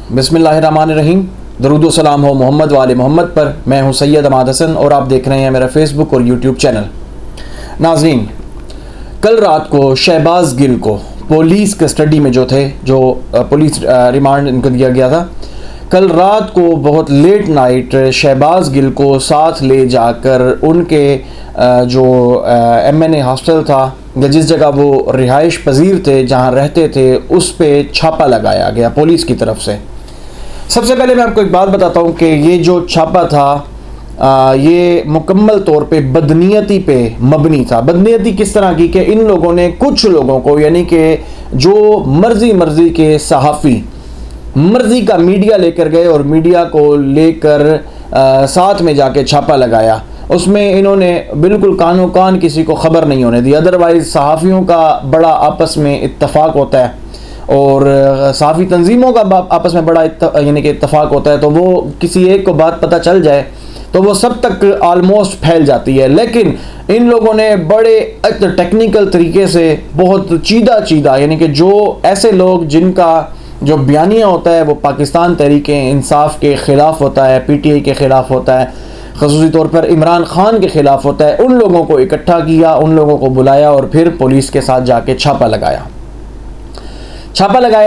बिस्मिल्लाहिर्रहमानिर्रहीम। दरूद व सलाम हो मोहम्मद वाले मोहम्मद पर। मैं हूं सैयद अमाद हसन और आप देख रहे हैं मेरा फेसबुक और यूट्यूब चैनल। नाज़रीन, कल रात को शहबाज गिल को पुलिस कस्टडी में जो थे, जो पुलिस रिमांड इनको दिया गया था, कल रात को बहुत लेट नाइट शहबाज गिल को साथ ले जाकर उनके जो MNA हॉस्टल था या जिस जगह वो रिहाइश पजीर थे, जहाँ रहते थे, उस पर छापा लगाया गया पुलिस की तरफ से। सबसे पहले मैं आपको एक बात बताता हूँ कि ये जो छापा था ये मुकम्मल तौर पे बदनीयती पे मबनी था। बदनीयती किस तरह की कि इन लोगों ने कुछ लोगों को, यानी कि जो मर्जी के सहाफ़ी मर्जी का मीडिया लेकर गए और मीडिया को लेकर साथ में जाके छापा लगाया। उसमें इन्होंने बिल्कुल कानो कान किसी को ख़बर नहीं होने दी। अदरवाइज़ सहाफ़ियों का बड़ा आपस में इत्तफ़ाक़ होता है और सहाफ़ी तंजीमों का आपस में बड़ा यानी कि इत्तफ़ाक़ होता है, तो वो किसी एक को बात पता चल जाए तो वो सब तक आलमोस्ट फैल जाती है। लेकिन इन लोगों ने बड़े टेक्निकल तरीके से बहुत चीदा यानी कि जो ऐसे लोग जिनका जो बयानिया होता है वो पाकिस्तान तहरीक इंसाफ के ख़िलाफ़ होता है, PTI के ख़िलाफ़ होता है, ख़ुसूसी तौर पर इमरान ख़ान के ख़िलाफ़ होता है, उन लोगों को इकट्ठा किया, उन लोगों को बुलाया और फिर पुलिस के साथ जाके छापा लगाया।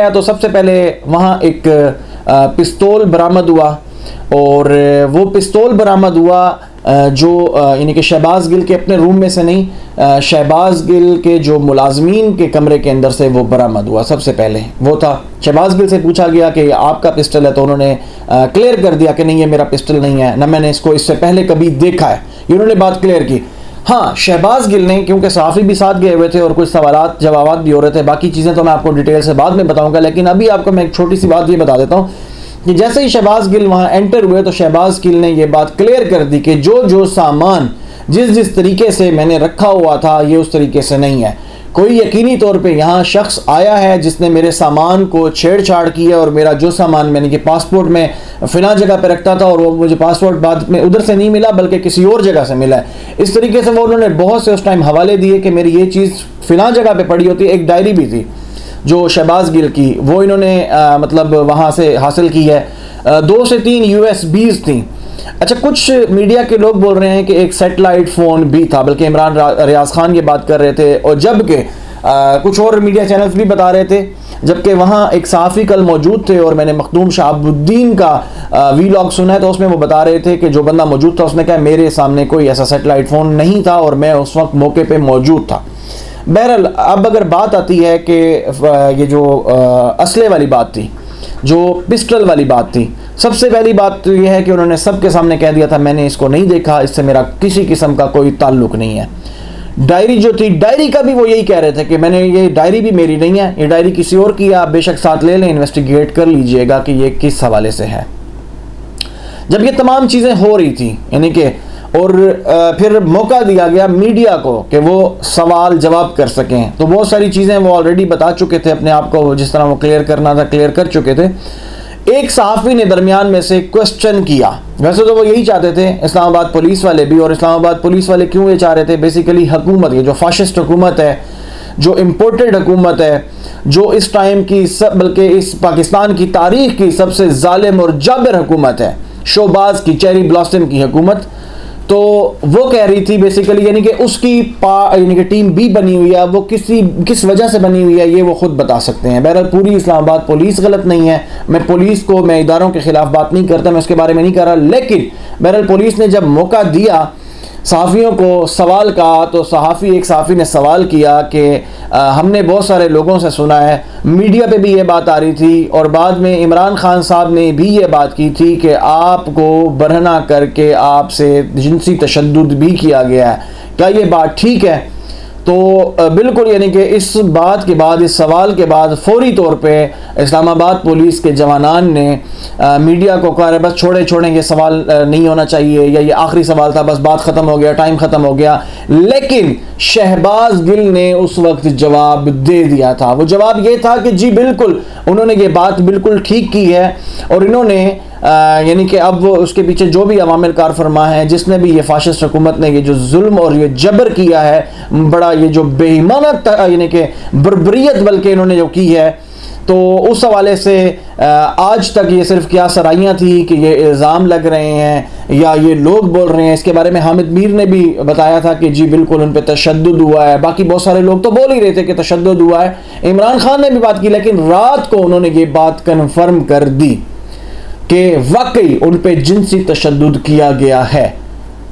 तो सबसे पहले वहाँ एक पिस्तौल बरामद हुआ और वो पिस्तौल बरामद हुआ जो यानी कि शहबाज गिल के अपने रूम में से नहीं, शहबाज गिल के जो मुलाजमीन के कमरे के अंदर से वो बरामद हुआ। सबसे पहले वो था, शहबाज गिल से पूछा गया कि आपका पिस्टल है, तो उन्होंने क्लियर कर दिया कि नहीं, ये मेरा पिस्टल नहीं है, ना मैंने इसको इससे पहले कभी देखा है। इन्होंने बात क्लियर की। हाँ, शहबाज गिल ने, क्योंकि सहाफ़ी भी साथ गए हुए थे और कुछ सवालात जवाबात भी हो रहे थे, बाकी चीज़ें तो मैं आपको डिटेल से बाद में बताऊँगा, लेकिन अभी आपको मैं एक छोटी सी बात ये बता देता हूँ कि जैसे ही शहबाज गिल वहाँ एंटर हुए तो शहबाज गिल ने ये बात क्लियर कर दी कि जो सामान जिस तरीके से मैंने रखा हुआ था ये उस तरीके से नहीं है। कोई यकीनी तौर पे यहाँ शख्स आया है जिसने मेरे सामान को छेड़छाड़ किया और मेरा जो सामान मैंने कि पासपोर्ट में फ़िला जगह पे रखता था और वो मुझे पासपोर्ट बाद में उधर से नहीं मिला बल्कि किसी और जगह से मिला है। इस तरीके से वो उन्होंने बहुत से उस टाइम हवाले दिए कि मेरी ये चीज़ फ़िला जगह पर पड़ी होती है। एक डायरी भी थी जो शहबाज गिल की, वो इन्होंने मतलब वहाँ से हासिल की है। 2 से 3 USBs थी। अच्छा, कुछ मीडिया के लोग बोल रहे हैं कि एक सेटेलाइट फ़ोन भी था, बल्कि इमरान रियाज खान ये बात कर रहे थे, और जबकि कुछ और मीडिया चैनल्स भी बता रहे थे, जबकि वहाँ एक सहाफ़ी कल मौजूद थे और मैंने मखदूम शहाबुद्दीन का वीलॉग सुना है, तो उसमें वो बता रहे थे कि जो बंदा मौजूद था उसने कहा मेरे सामने कोई ऐसा सेटेलाइट फ़ोन नहीं था और मैं उस वक्त मौके पर मौजूद था। बहरहाल, अब अगर बात आती है कि ये जो असले वाली बात थी, जो पिस्टल वाली बात थी, सबसे पहली बात तो यह है कि उन्होंने सबके सामने कह दिया था मैंने इसको नहीं देखा, इससे मेरा किसी किस्म का कोई ताल्लुक नहीं है। डायरी जो थी, डायरी का भी वो यही कह रहे थे कि मैंने ये डायरी भी मेरी नहीं है, ये डायरी किसी और की है, आप बेशक साथ ले लें, इन्वेस्टिगेट कर लीजिएगा कि ये किस हवाले से है। जब ये तमाम चीज़ें हो रही थी यानी कि, और फिर मौका दिया गया मीडिया को कि वो सवाल जवाब कर सकें, तो बहुत सारी चीज़ें वो ऑलरेडी बता चुके थे अपने आप को, जिस तरह वो क्लियर करना था क्लियर कर चुके थे। एक सहाफ़ी ने दरमियान में से क्वेश्चन किया। वैसे तो वो यही चाहते थे, इस्लामाबाद पुलिस वाले भी, और इस्लामाबाद पुलिस वाले क्यों ये चाह रहे थे, बेसिकली हुकूमत, ये जो फाशिस्ट हुकूमत है, जो इम्पोर्टेड हुकूमत है, जो इस टाइम की बल्कि इस पाकिस्तान की तारीख़ की सबसे जालिम और जाबिर हुकूमत है, शोबाज की, चेरी ब्लॉसम की हुकूमत, तो वो कह रही थी बेसिकली, यानी कि उसकी यानी कि टीम भी बनी हुई है, वो किस वजह से बनी हुई है ये वो खुद बता सकते हैं। बहरहाल, पूरी इस्लामाबाद पुलिस गलत नहीं है, मैं इदारों के ख़िलाफ़ बात नहीं करता, मैं उसके बारे में नहीं कर रहा, लेकिन बहरहाल पुलिस ने जब मौका दिया सहाफ़ियों को सवाल का, तो एक सहाफ़ी ने सवाल किया कि हमने बहुत सारे लोगों से सुना है, मीडिया पे भी ये बात आ रही थी और बाद में इमरान ख़ान साहब ने भी ये बात की थी कि आपको बरहना करके आपसे जिनसी तशद्दुद भी किया गया है, क्या ये बात ठीक है? तो बिल्कुल, यानी कि इस बात के बाद, इस सवाल के बाद फौरी तौर पे इस्लामाबाद पुलिस के जवानान ने मीडिया को कहा बस छोड़ें, ये सवाल नहीं होना चाहिए, या ये आखिरी सवाल था, बस बात ख़त्म हो गया, टाइम ख़त्म हो गया। लेकिन शहबाज गिल ने उस वक्त जवाब दे दिया था। वो जवाब ये था कि जी बिल्कुल, उन्होंने ये बात बिल्कुल ठीक की है और इन्होंने यानी कि अब उसके पीछे जो भी अवामिल कार फरमा है, जिसने भी ये फाशिस्ट हुकूमत ने ये जो जुल्म और ये जबर किया है, बड़ा ये जो बेईमाना यानी कि बर्बरियत बल्कि इन्होंने जो की है, तो उस हवाले से आज तक ये सिर्फ क्या सराइयाँ थी कि ये इल्ज़ाम लग रहे हैं या ये लोग बोल रहे हैं, इसके बारे में हामिद मीर ने भी बताया था कि जी बिल्कुल उन पे तशद्दुद हुआ है। बाकी बहुत सारे लोग तो बोल ही रहे थे कि तशद्दुद हुआ है। इमरान खान ने भी बात की, लेकिन रात को उन्होंने ये बात कन्फर्म कर दी कि वाकई उन पे जिनसी तशद्दुद किया गया है।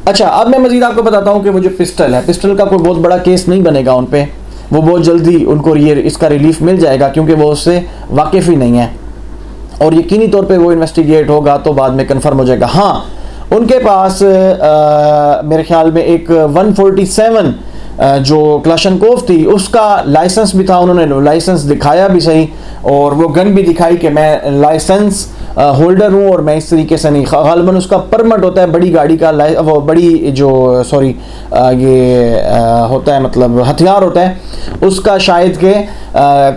अच्छा, अब मैं मज़ीद आपको बताता हूँ कि वो जो पिस्टल है, पिस्टल का कोई बहुत बड़ा केस नहीं बनेगा उन पे, वो बहुत जल्दी उनको ये इसका रिलीफ मिल जाएगा क्योंकि वो उससे वाकिफ़ ही नहीं है और यकीनी तौर पे वो इन्वेस्टिगेट होगा तो बाद में कंफर्म हो जाएगा। हाँ, उनके पास मेरे ख्याल में एक 147 जो क्लाशनकोव थी उसका लाइसेंस भी था, उन्होंने लाइसेंस दिखाया भी सही और वो गन भी दिखाई कि मैं लाइसेंस होल्डर हूँ और मैं इस तरीके से नहीं, गालिबन उसका परमिट होता है बड़ी गाड़ी का, वो बड़ी जो सॉरी ये होता है मतलब हथियार होता है उसका शायद के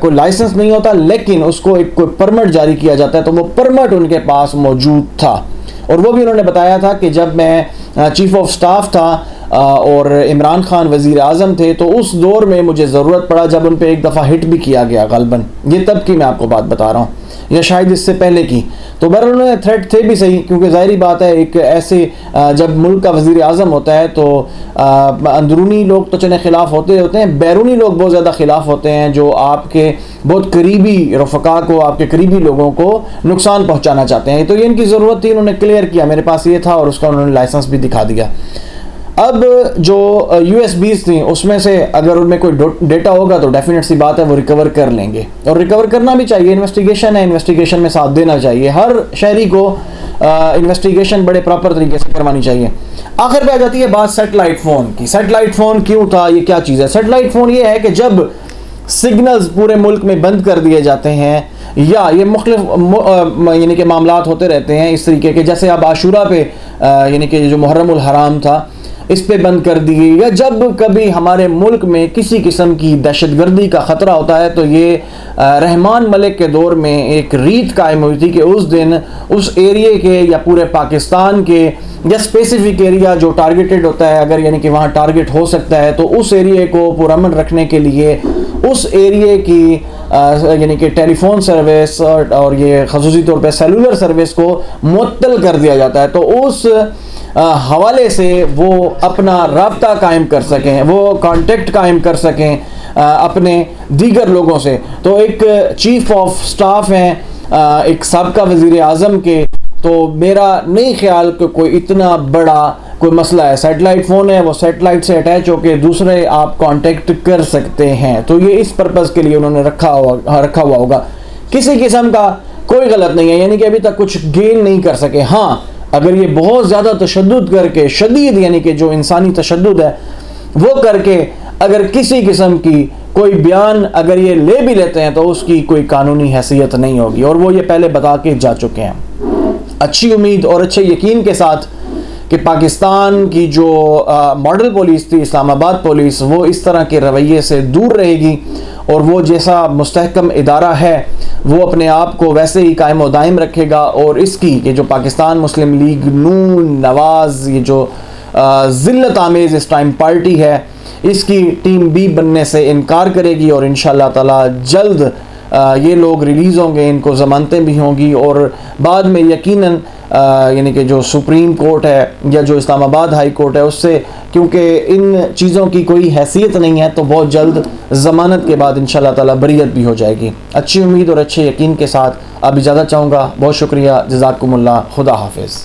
कोई लाइसेंस नहीं होता, लेकिन उसको एक कोई परमिट जारी किया जाता है, तो वो परमिट उनके पास मौजूद था। और वो भी उन्होंने बताया था कि जब मैं चीफ ऑफ स्टाफ था और इमरान खान वज़ीर आज़म थे तो उस दौर में मुझे ज़रूरत पड़ा जब उन पे एक दफ़ा हिट भी किया गया गालिबन, ये तब की मैं आपको बात बता रहा हूँ या शायद इससे पहले की। तो बहरहाल उन्होंने थ्रेट थे भी सही, क्योंकि ज़ाहिरी बात है एक ऐसे जब मुल्क का वज़ीर आज़म होता है तो अंदरूनी लोग तो चने ख़िलाफ़ होते हैं, बैरूनी लोग बहुत ज़्यादा ख़िलाफ़ होते हैं जो आपके बहुत करीबी रफ़का को, आपके करीबी लोगों को नुकसान पहुँचाना चाहते हैं। तो ये इनकी ज़रूरत थी, उन्होंने क्लियर किया, मेरे पास ये था और उसका उन्होंने लाइसेंस भी दिखा दिया। अब जो USBs थी उसमें से अगर उनमें कोई डेटा होगा तो डेफिनेट सी बात है वो रिकवर कर लेंगे और रिकवर करना भी चाहिए, इन्वेस्टिगेशन है, इन्वेस्टिगेशन में साथ देना चाहिए। हर शहरी को इन्वेस्टिगेशन बड़े प्रॉपर तरीके से करवानी चाहिए। आखिर पे आ जाती है बात सैटेलाइट फ़ोन की। सैटेलाइट फ़ोन क्यों था, ये क्या चीज़ है? सैटेलाइट फ़ोन ये है कि जब सिग्नल्स पूरे मुल्क में बंद कर दिए जाते हैं या ये मुख्तलिफ यानी कि मामलात होते रहते हैं इस तरीके के, जैसे अब आशूरा पे यानी कि जो मुहर्रमुल हराम था इस पे बंद कर दी गई, या जब कभी हमारे मुल्क में किसी किस्म की दहशतगर्दी का ख़तरा होता है तो ये रहमान मलिक के दौर में एक रीत कायम हुई थी कि उस दिन उस एरिए के या पूरे पाकिस्तान के या स्पेसिफिक एरिया जो टारगेटेड होता है, अगर यानी कि वहाँ टारगेट हो सकता है तो उस एरिए को पुरअमन रखने के लिए उस एरिए की यानी कि टेलीफोन सर्विस और ये ख़ुसूसी तौर पे सेलुलर सर्विस को मुअत्तल कर दिया जाता है, तो उस हवाले से वो अपना राब्ता कायम कर सकें, वो कांटेक्ट कायम कर सकें अपने दीगर लोगों से। तो एक चीफ ऑफ स्टाफ हैं एक साबका वज़ीर आज़म के, तो मेरा नहीं ख्याल कि कोई इतना बड़ा कोई मसला है। सैटेलाइट फ़ोन है, वो सैटेलाइट से अटैच होकर दूसरे आप कांटेक्ट कर सकते हैं, तो ये इस पर्पज़ के लिए उन्होंने रखा हुआ होगा। किसी किस्म का कोई गलत नहीं है, यानी कि अभी तक कुछ गेन नहीं कर सके। हाँ, अगर ये बहुत ज़्यादा तशद्दुद करके, शदीद यानी कि जो इंसानी तशद्दुद है वो करके अगर किसी किस्म की कोई बयान अगर ये ले भी लेते हैं तो उसकी कोई कानूनी हैसियत नहीं होगी, और वो ये पहले बता के जा चुके हैं। अच्छी उम्मीद और अच्छे यकीन के साथ कि पाकिस्तान की जो मॉडल पुलिस थी, इस्लामाबाद पुलिस, वो इस तरह के रवैये से दूर रहेगी और वो जैसा मुस्तहकम इदारा है वो अपने आप को वैसे ही कायम व दायम रखेगा, और इसकी ये जो पाकिस्तान मुस्लिम लीग नून नवाज़ ये जो ज़िल्लत आमेज़ इस टाइम पार्टी है इसकी टीम बी बनने से इनकार करेगी और इंशाअल्लाह ताला जल्द ये लोग रिलीज़ होंगे, इनको ज़मानतें भी होंगी और बाद में यकीनन यानी कि जो सुप्रीम कोर्ट है या जो इस्लामाबाद हाई कोर्ट है उससे, क्योंकि इन चीज़ों की कोई हैसियत नहीं है, तो बहुत जल्द ज़मानत के बाद इंशाअल्लाह ताला बरियत भी हो जाएगी। अच्छी उम्मीद और अच्छे यकीन के साथ अब इजाज़त चाहूँगा। बहुत शुक्रिया, जज़ाकुमुल्लाह, खुदा हाफिज़।